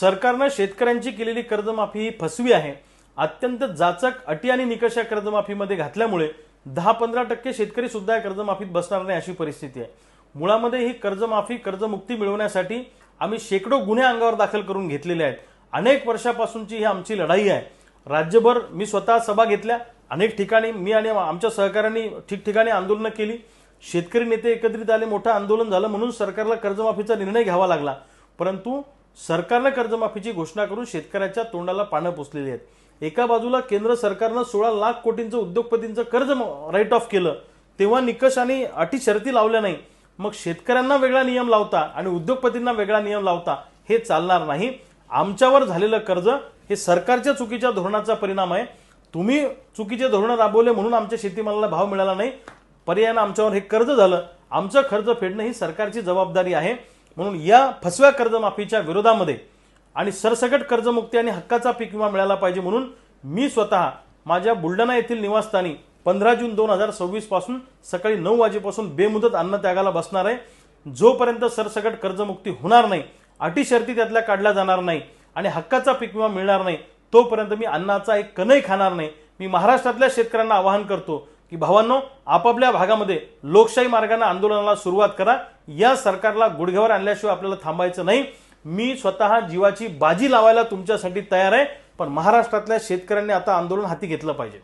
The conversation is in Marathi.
सरकारने शेतकऱ्यांची केलेली कर्जमाफी ही फसवी आहे। अत्यंत जाचक अटी आणि निकष या कर्जमाफीमध्ये घातल्यामुळे 10-15% शेतकरी सुद्धा या कर्जमाफीत बसणार नाही अशी परिस्थिती आहे। मुळामध्ये ही कर्जमाफी कर्जमुक्ती मिळवण्यासाठी आम्ही शेकडो गुन्हे अंगावर दाखल करून घेतलेले आहेत। अनेक वर्षापासूनची ही आमची लढाई आहे। राज्यभर मी स्वतः सभा घेतल्या, अनेक ठिकाणी मी आणि आमच्या सहकाऱ्यांनी ठिकठिकाणी आंदोलनं केली। शेतकरी नेते एकत्रित आले, मोठं आंदोलन झालं, म्हणून सरकारला कर्जमाफीचा निर्णय घ्यावा लागला। परंतु सरकारने कर्जमाफीची घोषणा करून शेतकऱ्याच्या तोंडाला पानं पुसलेली आहेत। एका बाजूला केंद्र सरकारने 16 लाख कोटींचं उद्योगपतींचं कर्ज राईट ऑफ केलं, तेव्हा निकष आणि अटी शर्ती लावल्या नाही। मग शेतकऱ्यांना वेगळा नियम लावता आणि उद्योगपतींना वेगळा नियम लावता, हे चालणार नाही। आमच्यावर झालेलं कर्ज हे सरकारच्या चुकीच्या धोरणाचा परिणाम आहे। तुम्ही चुकीचे धोरण राबवले म्हणून आमच्या शेतीमालाला भाव मिळाला नाही, पर्यायाने आमच्यावर हे कर्ज झालं। आमचं कर्ज फेडणं ही सरकारची जबाबदारी आहे। म्हणून या फसव्या कर्जमाफीच्या विरोधामध्ये आणि सरसकट कर्जमुक्ती आणि हक्काचा पीक विमा मिळाला पाहिजे म्हणून मी स्वतः माझ्या बुलढाणा येथील निवासस्थानी 15 जून 2026 पासून सकाळी 9 वाजेपासून बेमुदत अन्नत्यागाला बसणार आहे। जोपर्यंत सरसकट कर्जमुक्ती होणार नाही, अटी शर्ती त्यातल्या काढल्या जाणार नाही आणि हक्काचा पीक विमा मिळणार नाही, तोपर्यंत मी अन्नाचा एक कणही खाणार नाही। मी महाराष्ट्रातल्या शेतकऱ्यांना आवाहन करतो की भावांनो, आपापल्या भागामध्ये लोकशाही मार्गाने आंदोलनाला सुरुवात करा। या सरकारला गुडघ्यावर आणल्याशिवाय आपल्याला थांबायचं नाही। मी स्वतः जीवाची बाजी लावायला तुमच्यासाठी तयार आहे, पण महाराष्ट्रातल्या शेतकऱ्यांनी आता आंदोलन हाती घेतलं पाहिजे।